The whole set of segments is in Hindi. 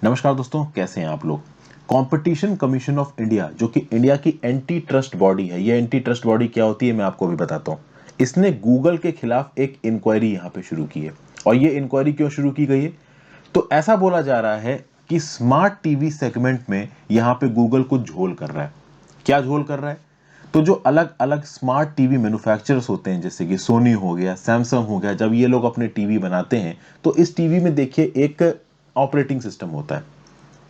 नमस्कार दोस्तों, कैसे हैं आप लोग। कंपटीशन कमीशन ऑफ इंडिया जो कि इंडिया की एंटी ट्रस्ट बॉडी है, ये एंटी ट्रस्ट बॉडी क्या होती है मैं आपको भी बताता हूँ। इसने गूगल के खिलाफ एक इंक्वायरी यहाँ पे शुरू की है। और ये इंक्वायरी क्यों शुरू की गई है? तो ऐसा बोला जा रहा है कि स्मार्ट टीवी सेगमेंट में यहाँ पे गूगल कुछ झोल कर रहा है। क्या झोल कर रहा है? तो जो अलग अलग स्मार्ट टीवी मैन्युफैक्चरर्स होते हैं, जैसे कि सोनी हो गया, सैमसंग हो गया, जब ये लोग अपने टीवी बनाते हैं तो इस टीवी में देखिए एक ऑपरेटिंग सिस्टम होता है।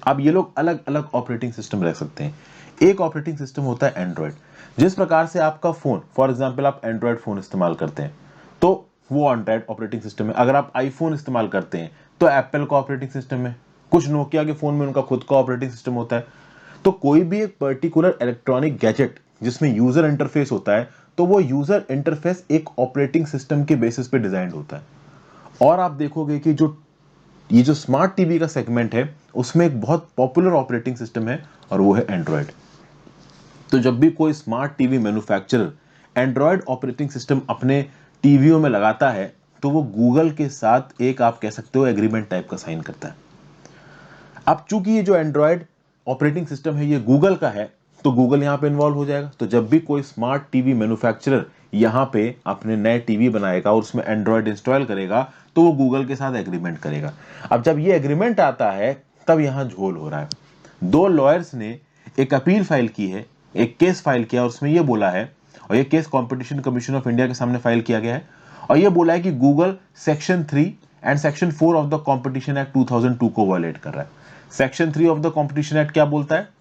अब ये लोग अलग अलग ऑपरेटिंग सिस्टम रख सकते हैं। एक ऑपरेटिंग सिस्टम होता है एंड्रॉयड। जिस प्रकार से आपका फोन, फॉर एग्जांपल आप एंड्रॉयड फोन इस्तेमाल करते हैं तो वो एंड्रॉयड ऑपरेटिंग सिस्टम है। अगर आप आईफोन इस्तेमाल करते हैं तो एप्पल का ऑपरेटिंग सिस्टम है। कुछ नोकिया के फोन में उनका खुद का ऑपरेटिंग सिस्टम होता है। तो कोई भी एक पर्टिकुलर इलेक्ट्रॉनिक गैजेट जिसमें यूजर इंटरफेस होता है, तो वो यूजर इंटरफेस एक ऑपरेटिंग सिस्टम के बेसिस पे डिजाइन होता है। और आप देखोगे कि ये जो स्मार्ट टीवी का सेगमेंट है उसमें एक बहुत पॉपुलर ऑपरेटिंग सिस्टम है और वो है एंड्रॉयड। तो जब भी कोई smart TV manufacturer Android operating system अपने टीवियों में लगाता है तो वो गूगल के साथ एक, आप कह सकते हो, एग्रीमेंट टाइप का साइन करता है। अब चूंकि ये जो एंड्रॉयड ऑपरेटिंग सिस्टम है ये गूगल का है, तो गूगल यहां पे इन्वॉल्व हो जाएगा। तो जब भी कोई स्मार्ट टीवी मैन्युफैक्चरर यहां पे अपने नए टीवी बनाएगा और उसमें एंड्रॉयड इंस्टॉल करेगा तो वो गूगल के साथ एग्रीमेंट करेगा। अब जब ये एग्रीमेंट आता है तब यहां झोल हो रहा है। दो लॉयर्स ने एक अपील फाइल की है, एक केस फाइल किया और उसमें यह बोला है, और ये case competition commission of India के सामने फाइल किया गया है, और ये बोला है कि Google section 3 and section 4 of the competition act 2002 को वायलेट कर रहा है। Section 3 of the competition act क्या बोलता है?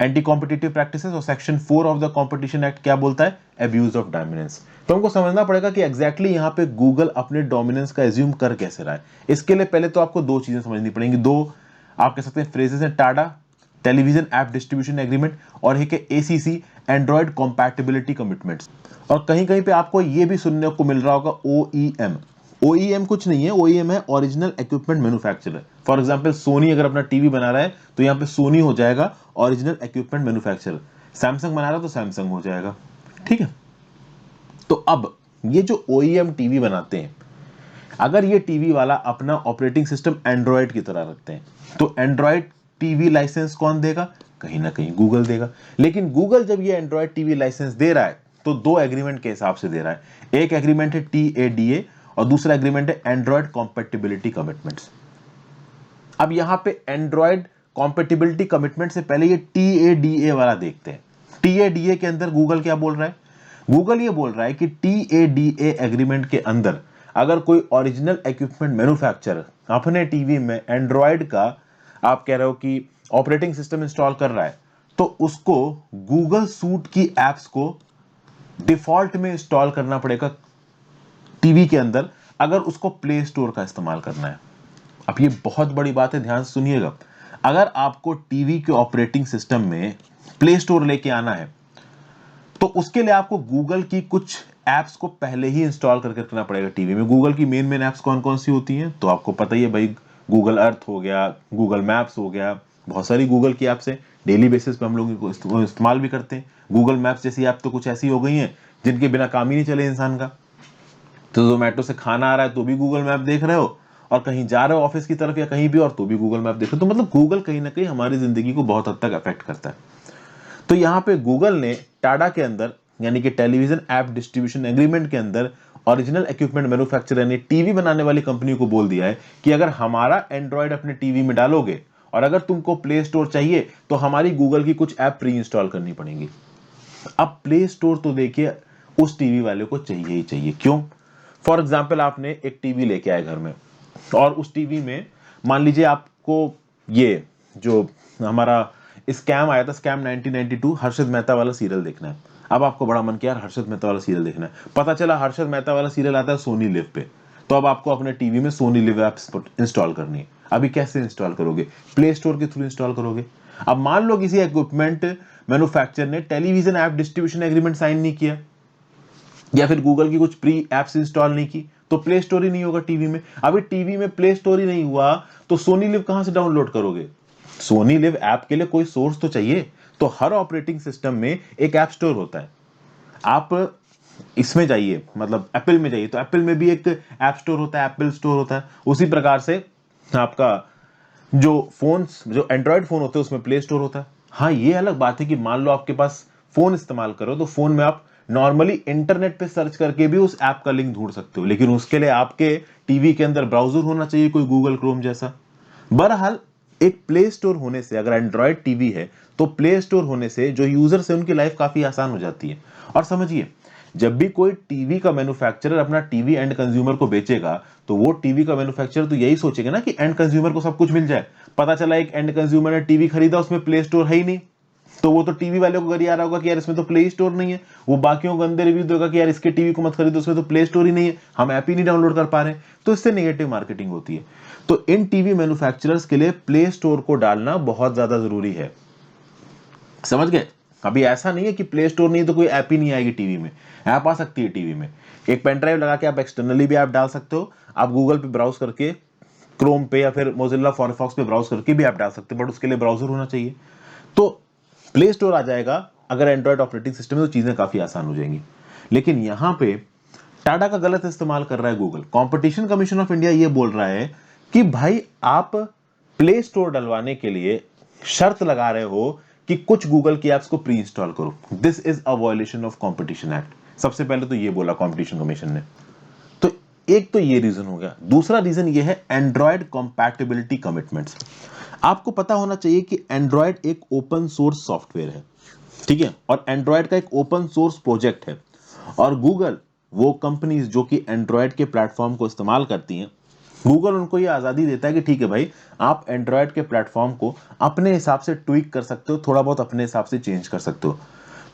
Anti competitive practices. और section 4 of the competition act क्या बोलता है? Abuse of dominance. तो हमको समझना पड़ेगा कि एग्जैक्टली यहाँ पे गूगल अपने डोमिनेंस का एज्यूम कर कैसे रहा है। इसके लिए पहले तो आपको दो चीजें समझनी पड़ेंगी, दो आप कह सकते हैं फ्रेजेस हैं। Tada, television app distribution agreement, और एक है एसीसी, एंड्रॉयड कॉम्पैटिबिलिटी कमिटमेंट्स। और कहीं कहीं पे आपको ये भी सुनने को मिल रहा होगा ओईएम। ओईएम कुछ नहीं है, ओईएम है original equipment manufacturer. For example Sony अगर अपना टीवी बना रहा है तो यहाँ पे सोनी हो जाएगा ओरिजिनल इक्विपमेंट मैन्युफैक्चरर। सैमसंग बना रहा है तो सैमसंग हो जाएगा। ठीक है। तो अब ये जो ओईएम टीवी बनाते हैं, अगर ये टीवी वाला अपना ऑपरेटिंग सिस्टम एंड्रॉयड की तरह रखते हैं तो एंड्रॉयड टीवी लाइसेंस कौन देगा? कहीं ना कहीं गूगल देगा। लेकिन गूगल जब ये एंड्रॉयड टीवी लाइसेंस दे रहा है तो दो एग्रीमेंट के हिसाब से दे रहा है। एक एग्रीमेंट है टीएडीए और दूसरा एग्रीमेंट है एंड्रॉयड कॉम्पेटिबिलिटी कमिटमेंट्स। अब यहां पे एंड्रॉयड कॉम्पेटिबिलिटी कमिटमेंट से पहले ये टीएडीए वाला देखते हैं। टीएडीए के अंदर गूगल क्या बोल रहा है? गूगल ये बोल रहा है कि टीएडीए एग्रीमेंट के अंदर अगर कोई ओरिजिनल इक्विपमेंट मैन्युफैक्चरर अपने टीवी में एंड्रॉयड का, आप कह रहे हो कि, ऑपरेटिंग सिस्टम इंस्टॉल कर रहा है तो उसको गूगल सूट की एप्स को डिफॉल्ट में इंस्टॉल करना पड़ेगा टीवी के अंदर, अगर उसको प्ले स्टोर का इस्तेमाल करना है। अब ये बहुत बड़ी बात है, ध्यान से सुनिएगा। अगर आपको टीवी के ऑपरेटिंग सिस्टम में प्ले स्टोर लेके आना है तो उसके लिए आपको गूगल की कुछ एप्स को पहले ही इंस्टॉल करके रखना पड़ेगा टीवी में। गूगल की मेन मेन एप्स कौन कौन सी होती हैं तो आपको पता ही है भाई। गूगल अर्थ हो गया, गूगल मैप्स हो गया, बहुत सारी गूगल की एप्स हैं। डेली बेसिस पे हम लोग इनको इस्तेमाल भी करते हैं। गूगल मैप्स जैसी ऐप तो कुछ ऐसी हो गई हैं जिनके बिना काम ही नहीं चले इंसान का। तो जोमेटो से खाना आ रहा है तो भी गूगल मैप देख रहे हो, और कहीं जा रहे हो ऑफिस की तरफ या कहीं भी और तो भी गूगल मैप देख रहे हो। तो मतलब गूगल कहीं ना कहीं हमारी जिंदगी को बहुत हद तक अफेक्ट करता है। तो यहां पे गूगल ने टाडा के अंदर, यानी कि टेलीविजन ऐप डिस्ट्रीब्यूशन एग्रीमेंट के अंदर, ओरिजिनल इक्विपमेंट मैन्युफैक्चरर यानी टीवी बनाने वाली कंपनी को बोल दिया है कि अगर हमारा एंड्रॉयड अपने टीवी में डालोगे और अगर तुमको प्ले स्टोर चाहिए तो हमारी गूगल की कुछ ऐप प्री इंस्टॉल करनी पड़ेंगी। अब प्ले स्टोर तो देखिए उस टीवी वाले को चाहिए ही चाहिए। क्यों? फॉर एग्जाम्पल आपने एक टीवी लेके आए घर में और उस टीवी में मान लीजिए आपको ये जो हमारा स्कैम आया था, स्कैम 1992, हर्षद मेहता वाला सीरियल देखना है। अब आपको बड़ा मन किया यार हर्षद मेहता वाला सीरियल देखना है। पता चला हर्षद मेहता वाला सीरियल आता है सोनी लिव पे। तो अब आपको अपने टीवी में सोनी लिव ऐप इंस्टॉल करनी है। अभी कैसे इंस्टॉल करोगे? प्ले स्टोर के थ्रू इंस्टॉल करोगे। अब मान लो किसी इक्विपमेंट मैन्युफैक्चरर ने television app distribution agreement sign नहीं किया या फिर गूगल की कुछ प्री एप्स इंस्टॉल नहीं की तो प्ले स्टोर ही नहीं होगा टीवी में। अभी टीवी में प्ले स्टोर ही नहीं हुआ तो सोनी लिव कहां से डाउनलोड करोगे? सोनी लिव ऐप के लिए कोई सोर्स तो चाहिए। तो हर ऑपरेटिंग सिस्टम में एक ऐप स्टोर होता है। आप इसमें जाइए, मतलब एप्पल में जाइए तो एप्पल में भी एक ऐप स्टोर होता है, एप्पल स्टोर होता है। उसी प्रकार से आपका जो फोन्स, जो एंड्रॉयड फोन होते हैं उसमें प्ले स्टोर होता है। हाँ, ये अलग बात है कि मान लो आपके पास फोन इस्तेमाल करो तो फोन में आप नॉर्मली इंटरनेट पे सर्च करके भी उस ऐप का लिंक ढूंढ सकते हो, लेकिन उसके लिए आपके टीवी के अंदर ब्राउजर होना चाहिए, कोई गूगल क्रोम जैसा। बहरहाल, एक प्ले स्टोर होने से, अगर एंड्रॉयड टीवी है तो प्ले स्टोर होने से जो यूजर्स है उनकी लाइफ काफी आसान हो जाती है। और समझिए, जब भी कोई टीवी का मैन्युफैक्चरर अपना टीवी एंड कंज्यूमर को बेचेगा तो वो टीवी का मैन्युफैक्चरर तो यही सोचेगा ना कि एंड कंज्यूमर को सब कुछ मिल जाए। पता चला एक एंड कंज्यूमर ने टीवी खरीदा, उसमें प्ले स्टोर है ही नहीं, तो वो तो टीवी वाले को गरी आ रहा होगा कि यार इसमें तो प्ले स्टोर नहीं है। वो बाकियों को गंदे रिव्यू देगा कि यार इसके टीवी को मत खरीदो, उसमें तो प्ले स्टोर ही नहीं है, हम ऐप ही नहीं डाउनलोड कर पा रहे हैं। तो इससे नेगेटिव मार्केटिंग होती है। तो इन टीवी मैन्युफैक्चरर्स के लिए प्ले स्टोर को डालना बहुत ज्यादा जरूरी है। समझ गए? अभी ऐसा नहीं है कि प्ले स्टोर नहीं तो कोई ऐप ही नहीं आएगी टीवी में, ऐप आ सकती है टीवी में। एक पेन ड्राइव लगा के आप एक्सटर्नली भी ऐप डाल सकते हो, आप गूगल पे ब्राउज करके, क्रोम पे या फिर मोजिल्ला फायरफॉक्स पे ब्राउज करके भी ऐप डाल सकते हो, बट उसके लिए ब्राउजर होना चाहिए। तो प्ले स्टोर आ जाएगा अगर एंड्रॉयड ऑपरेटिंग सिस्टम है तो चीजें काफी आसान हो जाएंगी। लेकिन यहां पे टाटा का गलत इस्तेमाल कर रहा है Google. Competition commission of India ये बोल रहा है कि भाई आप प्ले स्टोर डलवाने के लिए शर्त लगा रहे हो कि कुछ गूगल की एप्स को प्री इंस्टॉल करो। This is a violation of competition act. सबसे पहले तो ये बोला कंपटीशन कमीशन ने। तो एक तो ये रीजन हो गया। दूसरा रीजन ये है एंड्रॉयड कंपैटिबिलिटी कमिटमेंट्स। आपको पता होना चाहिए कि एंड्रॉयड एक ओपन सोर्स सॉफ्टवेयर है, ठीक है, और एंड्रॉयड का एक ओपन सोर्स प्रोजेक्ट है। और गूगल, वो कंपनीज जो कि एंड्रॉयड के प्लेटफॉर्म को इस्तेमाल करती हैं, गूगल उनको ये आजादी देता है कि ठीक है भाई, आप एंड्रॉयड के प्लेटफॉर्म को अपने हिसाब से ट्वीक कर सकते हो, थोड़ा बहुत अपने हिसाब से चेंज कर सकते हो।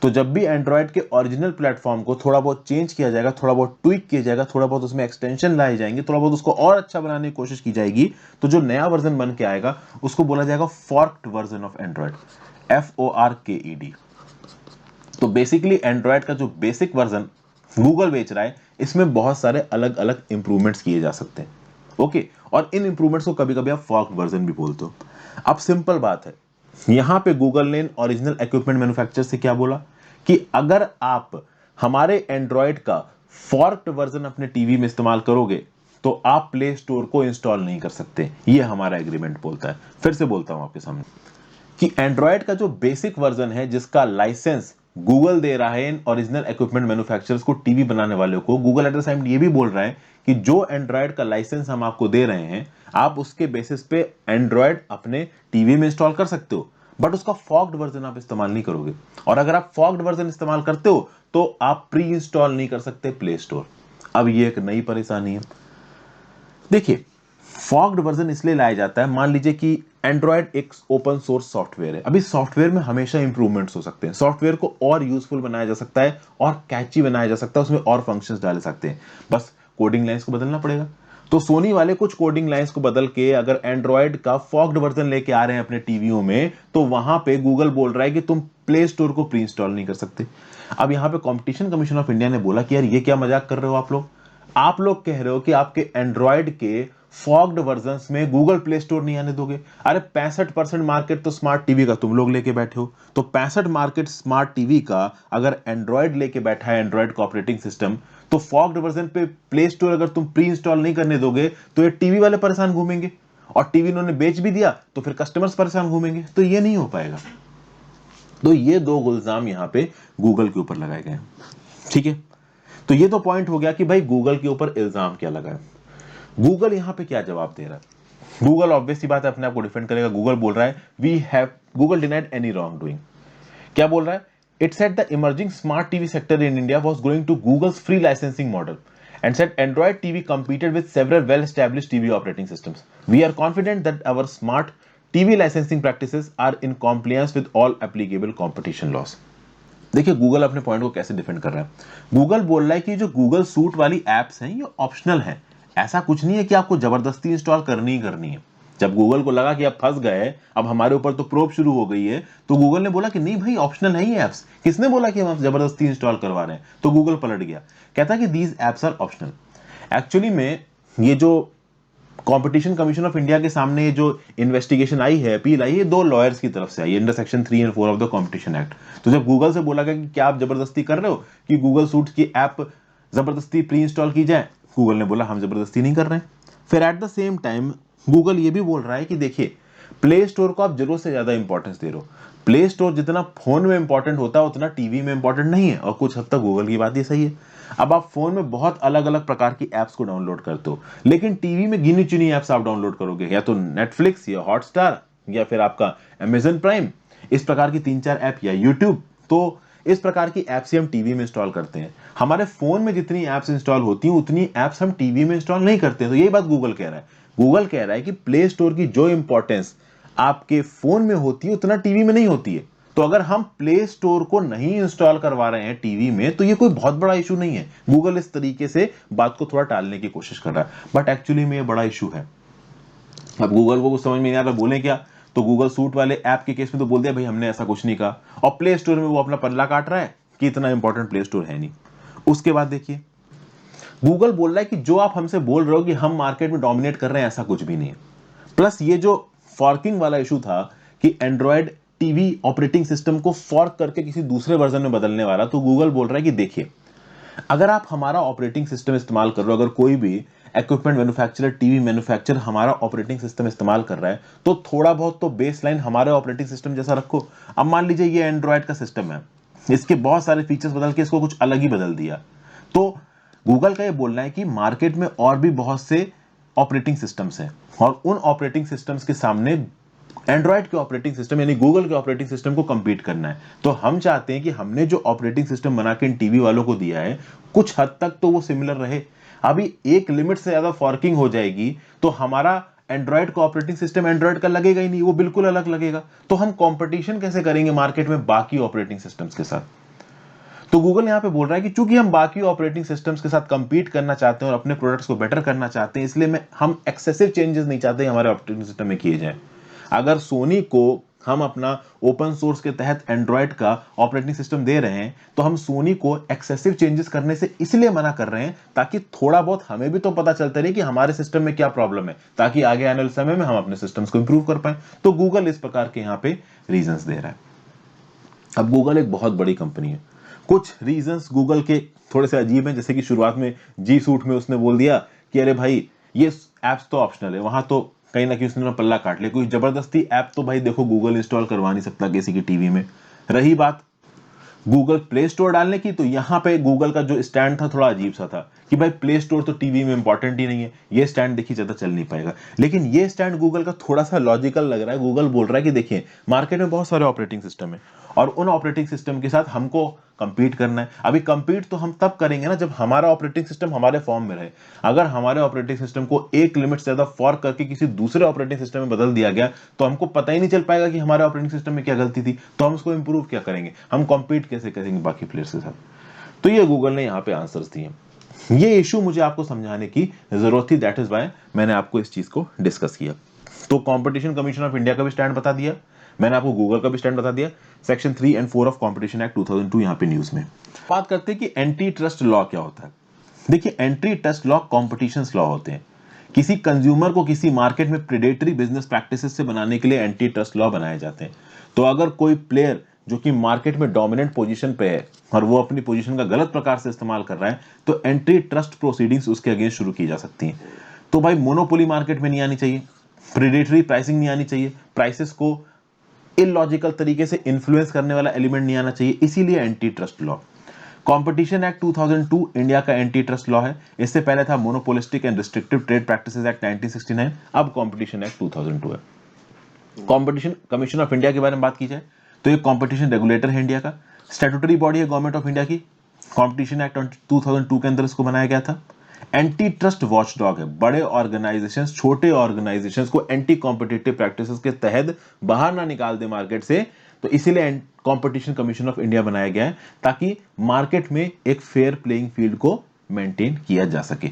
तो जब भी एंड्रॉयड के ओरिजिनल प्लेटफॉर्म को थोड़ा बहुत चेंज किया जाएगा, थोड़ा बहुत ट्वीक किया जाएगा, थोड़ा बहुत उसमें एक्सटेंशन लाए जाएंगे, थोड़ा बहुत उसको और अच्छा बनाने की कोशिश की जाएगी, तो जो नया वर्जन बन के आएगा उसको बोला जाएगा फॉर्क्ड वर्जन ऑफ एंड्रॉयड, FORKED। तो बेसिकली एंड्रॉयड का जो बेसिक वर्जन गूगल बेच रहा है, इसमें बहुत सारे अलग अलग इंप्रूवमेंट्स किए जा सकते हैं। ओके, और इन इंप्रूवमेंट्स को कभी कभी आप फॉर्क्ड वर्जन भी बोलते हो। अब सिंपल बात है, यहां पे गूगल ने ओरिजिनल इक्विपमेंट मैन्युफैक्चरर से क्या बोला कि अगर आप हमारे एंड्रॉयड का फॉर्क्ड वर्जन अपने टीवी में इस्तेमाल करोगे तो आप प्ले स्टोर को इंस्टॉल नहीं कर सकते। ये हमारा एग्रीमेंट बोलता है। फिर से बोलता हूं आपके सामने कि एंड्रॉयड का जो बेसिक वर्जन है, जिसका लाइसेंस गूगल दे रहा है इन ओरिजिनल इक्विपमेंट मैन्युफैक्चरर्स को, टीवी बनाने वालों को, गूगल एट द टाइम ये भी बोल रहा है कि जो एंड्रॉयड का लाइसेंस हम आपको दे रहे हैं, आप उसके बेसिस पे एंड्रॉयड अपने टीवी में इंस्टॉल कर सकते हो, बट उसका फॉक्ड वर्जन आप इस्तेमाल नहीं करोगे। और अगर आप फॉक्ड वर्जन इस्तेमाल करते हो तो आप प्री इंस्टॉल नहीं कर सकते प्ले स्टोर। अब ये एक नई परेशानी है। देखिए, फॉग्ड वर्जन इसलिए लाया जाता है, मान लीजिए कि एंड्रॉयड एक ओपन सोर्स सॉफ्टवेयर है। अभी सॉफ्टवेयर में हमेशा इंप्रूवमेंट्स हो सकते हैं, सॉफ्टवेयर को और यूजफुल बनाया जा सकता है और कैची बनाया जा सकता है, उसमें और फंक्शंस डाले सकते हैं, बस कोडिंग लाइंस को बदलना पड़ेगा। तो सोनी वाले कुछ कोडिंग लाइंस को बदल के अगर एंड्रॉयड का फॉग्ड वर्जन लेके आ रहे हैं अपने टीवियों में, तो वहां पे गूगल बोल रहा है कि तुम प्ले स्टोर को प्री इंस्टॉल नहीं कर सकते। अब यहां पे कंपटीशन कमीशन ऑफ इंडिया ने बोला कि यार ये क्या मजाक कर रहे हो आप लोग कह रहे हो कि आपके एंड्रॉयड के फॉग्ड वर्जन्स में गूगल प्ले स्टोर नहीं आने दोगे। अरे 65% मार्केट तो स्मार्ट टीवी का तुम लोग लेके बैठे हो। तो 65 मार्केट स्मार्ट टीवी का अगर एंड्रॉयड लेके बैठा है, एंड्रॉयड का ऑपरेटिंग सिस्टम, तो फॉग्ड वर्जन पे प्ले स्टोर अगर तुम प्री इंस्टॉल नहीं करने दोगे तो ये टीवी वाले परेशान घूमेंगे, और टीवी इन्होंने बेच भी दिया तो फिर कस्टमर्स परेशान घूमेंगे, तो ये नहीं हो पाएगा। तो ये दो इल्जाम यहां पे गूगल के ऊपर लगाए गए हैं, ठीक है। तो ये तो पॉइंट हो गया कि भाई गूगल के ऊपर इल्जाम क्या लगा है। गूगल यहां पे क्या जवाब दे रहा है? गूगल ऑब्वियस सी बात है अपने आप को डिफेंड करेगा। गूगल बोल रहा है we have Google denied any wrongdoing. क्या बोल रहा है? It said the emerging smart TV sector in India was going to Google's free licensing model and said Android TV competed with several well-established TV operating systems. We are confident that our smart TV licensing practices are in compliance with all applicable competition laws. देखिए गूगल अपने पॉइंट को कैसे डिफेंड कर रहा है। गूगल बोल रहा है कि जो गूगल सूट वाली एप्स हैं ये ऑप्शनल है, ऐसा कुछ नहीं है कि आपको जबरदस्ती इंस्टॉल करनी ही करनी है। जब गूगल को लगा कि अब फंस गए, अब हमारे ऊपर तो प्रोब शुरू हो गई है, तो गूगल ने बोला कि नहीं भाई ऑप्शनल है ये एप्स। किसने बोला कि हम जबरदस्ती इंस्टॉल करवा रहे हैं? तो गूगल पलट गया, कहता है कि these apps are optional. Actually में ये जो कंपटीशन कमीशन ऑफ इंडिया के सामने ये जो इन्वेस्टिगेशन आई है, अपील आई है, दो लॉयर्स की तरफ से आई है, अंडर सेक्शन 3 और 4 ऑफ द कंपटीशन एक्ट। तो जब गूगल से बोला गया कि क्या आप जबरदस्ती कर रहे हो कि गूगल सूट की ऐप जबरदस्ती प्री इंस्टॉल की जाए, गूगल ने बोला हम जबरदस्ती नहीं कर रहे हैं। फिर at the same time Google ये भी बोल रहा है कि देखिए प्ले स्टोर को आप जरूरत से ज्यादा इंपॉर्टेंस दे रहे हो। प्ले स्टोर जितना फोन में इंपॉर्टेंट होता है उतना टीवी में इंपॉर्टेंट नहीं है, और कुछ हद तक गूगल की बात ये सही है। अब आप फोन में बहुत अलग अलग प्रकार की एप्स को डाउनलोड करते हो, लेकिन टीवी में गिनी चुनी एप्स आप डाउनलोड करोगे, या तो नेटफ्लिक्स या हॉटस्टार या फिर आपका अमेजन प्राइम, इस प्रकार की 3-4 ऐप, या यूट्यूब। तो इस प्रकार की एप्स ही हम टीवी में इंस्टॉल करते हैं। हमारे फोन में जितनी एप्स इंस्टॉल होती हैं उतनी एप्स हम टीवी में इंस्टॉल नहीं करते हैं। तो यही बात गूगल कह रहा है। गूगल कह रहा है कि प्ले स्टोर की जो इंपॉर्टेंस आपके फोन में होती है उतना टीवी में नहीं होती है। तो अगर हम प्ले स्टोर को नहीं इंस्टॉल करवा रहे हैं टीवी में तो ये कोई बहुत बड़ा इशू नहीं है। गूगल इस तरीके से बात को थोड़ा टालने की कोशिश कर रहा है, बट एक्चुअली में ये बड़ा इशू है। अब गूगल को कुछ समझ में नहीं आता बोले क्या, तो गूगल सूट वाले ऐप के केस में तो बोल दिया भाई हमने ऐसा कुछ नहीं कहा, और प्ले स्टोर में वो अपना पल्ला काट रहा है कि इतना इंपॉर्टेंट प्ले स्टोर है नहीं। उसके बाद देखिए गूगल बोल रहा है कि जो आप हमसे बोल रहे हो कि हम मार्केट में डोमिनेट कर रहे हैं, ऐसा कुछ भी नहीं है। प्लस ये जो फॉर्किंग वाला इशू था कि एंड्रॉयड टीवी ऑपरेटिंग सिस्टम को फॉर्क करके किसी दूसरे वर्जन में बदलने वाला, तो गूगल बोल रहा है कि देखिए अगर आप हमारा ऑपरेटिंग सिस्टम इस्तेमाल कर रहे हो, अगर कोई भी इक्विपमेंट मैन्युफैक्चरर, टीवी मैन्युफैक्चरर हमारा ऑपरेटिंग सिस्टम इस्तेमाल कर रहा है, तो थोड़ा बहुत तो बेस लाइन हमारे ऑपरेटिंग सिस्टम जैसा रखो। अब मान लीजिए ये एंड्रॉयड का सिस्टम है, इसके बहुत सारे फीचर्स बदल के इसको कुछ अलग ही बदल दिया, तो गूगल का ये बोलना है कि मार्केट में और भी बहुत से ऑपरेटिंग सिस्टम्स हैं, और उन ऑपरेटिंग सिस्टम्स के सामने एंड्रॉयड के ऑपरेटिंग सिस्टम यानी गूगल के ऑपरेटिंग सिस्टम को कंपीट करना है। तो हम चाहते हैं कि हमने जो ऑपरेटिंग सिस्टम बना के इन टीवी वालों को दिया है कुछ हद तक तो वो सिमिलर रहे। अभी एक लिमिट से ज्यादा फॉर्किंग हो जाएगी तो हमारा एंड्रॉयड का ऑपरेटिंग सिस्टम एंड्रॉयड का लगेगा ही नहीं, वो बिल्कुल अलग लगेगा। तो हम कंपटीशन कैसे करेंगे मार्केट में बाकी ऑपरेटिंग सिस्टम्स के साथ? तो गूगल यहां पे बोल रहा है कि चूंकि हम बाकी ऑपरेटिंग सिस्टम्स के साथ कंपीट करना चाहते हैं और अपने प्रोडक्ट्स को बेटर करना चाहते हैं, इसलिए हम एक्सेसिव चेंजेस नहीं चाहते हमारे ऑपरेटिंग सिस्टम में किए जाए। अगर सोनी को हम अपना ओपन सोर्स के तहत एंड्रॉयड का ऑपरेटिंग सिस्टम दे रहे हैं, तो हम सोनी को एक्सेसिव चेंजेस करने से इसलिए मना कर रहे हैं ताकि थोड़ा बहुत हमें भी तो पता चलता रहे कि हमारे सिस्टम में क्या प्रॉब्लम है, ताकि आगे आने वाले समय में हम अपने सिस्टम्स को इंप्रूव कर पाए। तो गूगल इस प्रकार के यहां पे रीजंस दे रहा है। अब गूगल एक बहुत बड़ी कंपनी है, कुछ रीजंस गूगल के थोड़े से अजीब हैं, जैसे कि शुरुआत में जी सूट में उसने बोल दिया कि अरे भाई ये एप्स तो ऑप्शनल है, वहां तो कहीं ना कहीं उसने पल्ला काट लिया, कोई जबरदस्ती ऐप तो भाई देखो गूगल इंस्टॉल करवा नहीं सकता किसी की टीवी में। रही बात गूगल प्ले स्टोर डालने की, तो यहां पे गूगल का जो स्टैंड था थोड़ा अजीब सा था कि भाई प्ले स्टोर तो टीवी में इंपॉर्टेंट ही नहीं है, ये स्टैंड देखिए ज्यादा चल नहीं पाएगा। लेकिन ये स्टैंड गूगल का थोड़ा सा लॉजिकल लग रहा है। गूगल बोल रहा है कि देखिए मार्केट में बहुत सारे ऑपरेटिंग सिस्टम है और उन ऑपरेटिंग सिस्टम के साथ हमको कंपीट करना है। अभी कंपीट तो हम तब करेंगे ना जब हमारा ऑपरेटिंग सिस्टम हमारे फॉर्म में रहे। अगर हमारे ऑपरेटिंग सिस्टम को एक लिमिट से ज्यादा फॉर्क करके किसी दूसरे ऑपरेटिंग सिस्टम में बदल दिया गया तो हमको पता ही नहीं चल पाएगा कि हमारे ऑपरेटिंग सिस्टम में क्या गलती थी, तो हम उसको इंप्रूव क्या करेंगे, हम कंपीट कैसे करेंगे बाकी प्लेयर्स के साथ। तो ये गूगल ने यहाँ पे आंसर्स दिए। ये इशू मुझे आपको समझाने की जरूरत थी, दैट इज वाई मैंने आपको इस चीज को डिस्कस किया। तो कंपटीशन कमीशन ऑफ इंडिया का भी स्टैंड बता दिया, मैंने आपको गूगल का भी स्टैंड बता दिया। Section 3 and 4 of competition act 2002 यहाँ पे न्यूज में बात करते हैं कि एंटी ट्रस्ट लॉ क्या होता है। देखिए anti trust law competition law होते हैं। किसी कंज्यूमर को किसी मार्केट में प्रेडेटरी बिजनेस प्रैक्टिसेस से बनाने के लिए एंटी ट्रस्ट लॉ बनाए जाते हैं। तो अगर कोई प्लेयर जो कि मार्केट में डोमिनेंट पोजीशन पे है और वो अपनी पोजीशन का गलत प्रकार से इस्तेमाल कर रहा है, तो एंटी ट्रस्ट प्रोसीडिंग्स उसके अगेंस्ट शुरू की जा सकती हैं। तो भाई मोनोपोली मार्केट में नहीं आनी चाहिए, प्रेडेटरी प्राइसिंग नहीं आनी चाहिए, प्राइसेस को इलॉजिकल तरीके से इन्फ्लुएंस करने वाला एलिमेंट नहीं आना चाहिए, इसीलिए anti trust law. Competition act 2002 India का एंटी ट्रस्ट लॉ है। इससे पहले था monopolistic and restrictive trade practices act 1969, अब कंपटीशन एक्ट 2002 है। कंपटीशन कमीशन ऑफ इंडिया के बारे में बात की जाए तो ये कंपटीशन रेगुलेटर है इंडिया का, स्टैट्यूटरी बॉडी है गवर्नमेंट ऑफ इंडिया की। कंपटीशन एक्ट 2002 के अंदर इसको बनाया गया था। एंटी ट्रस्ट वॉचडॉग है, बड़े ऑर्गेनाइजेशंस छोटे ऑर्गेनाइजेशंस को एंटी कॉम्पिटिटिव प्रैक्टिसेस के तहत बाहर ना निकाल दे मार्केट से, तो इसीलिए कंपटीशन कमीशन ऑफ इंडिया बनाया गया है ताकि मार्केट में एक फेयर प्लेइंग फील्ड को मेंटेन किया जा सके।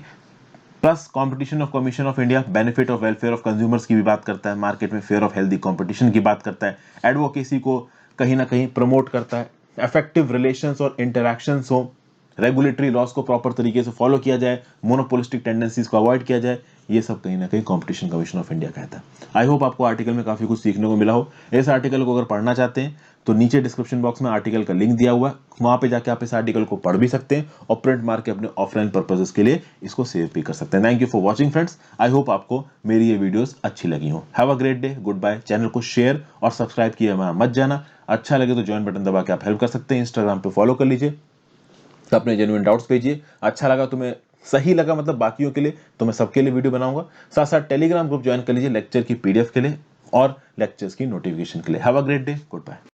Plus competition of commission of India benefit of welfare of consumers की भी बात करता है, मार्केट में फेयर ऑफ हेल्दी कंपटीशन की बात करता है, एडवोकेसी को कहीं ना कहीं प्रमोट करता है, इफेक्टिव रिलेशंस और इंटरैक्शंस हो, रेगुलेटरी लॉस को प्रॉपर तरीके से फॉलो किया जाए, मोनोपोलिस्टिक टेंडेंसीज को अवॉइड किया जाए, ये सब कहीं ना कहीं कंपटीशन कमीशन ऑफ इंडिया कहता है। आई होप आपको आर्टिकल में काफी कुछ सीखने को मिला हो। इस आर्टिकल को अगर पढ़ना चाहते हैं तो नीचे डिस्क्रिप्शन बॉक्स में आर्टिकल का लिंक दिया हुआ है, वहां पे जाके आप इस आर्टिकल को पढ़ भी सकते हैं और प्रिंट मार के अपने ऑफलाइन पर्पसेस के लिए इसको सेव भी कर सकते हैं। Thank you for watching friends. I hope आपको मेरी ये वीडियोस अच्छी लगी हो। Have a great day, goodbye. Channel को शेयर और सब्सक्राइब किए मत जाना। अच्छा लगे तो ज्वाइन बटन दबा के आप हेल्प कर सकते हैं। इंस्टाग्राम पे फॉलो कर लीजिए, अपने जेन्युइन डाउट्स भेजिए। अच्छा लगा, तुम्हें सही लगा मतलब बाकियों के लिए, तो मैं सबके लिए वीडियो बनाऊंगा। साथ साथ टेलीग्राम ग्रुप ज्वाइन कर लीजिए लेक्चर की पीडीएफ के लिए और लेक्चर्स की नोटिफिकेशन के लिए। Have a great day, good bye.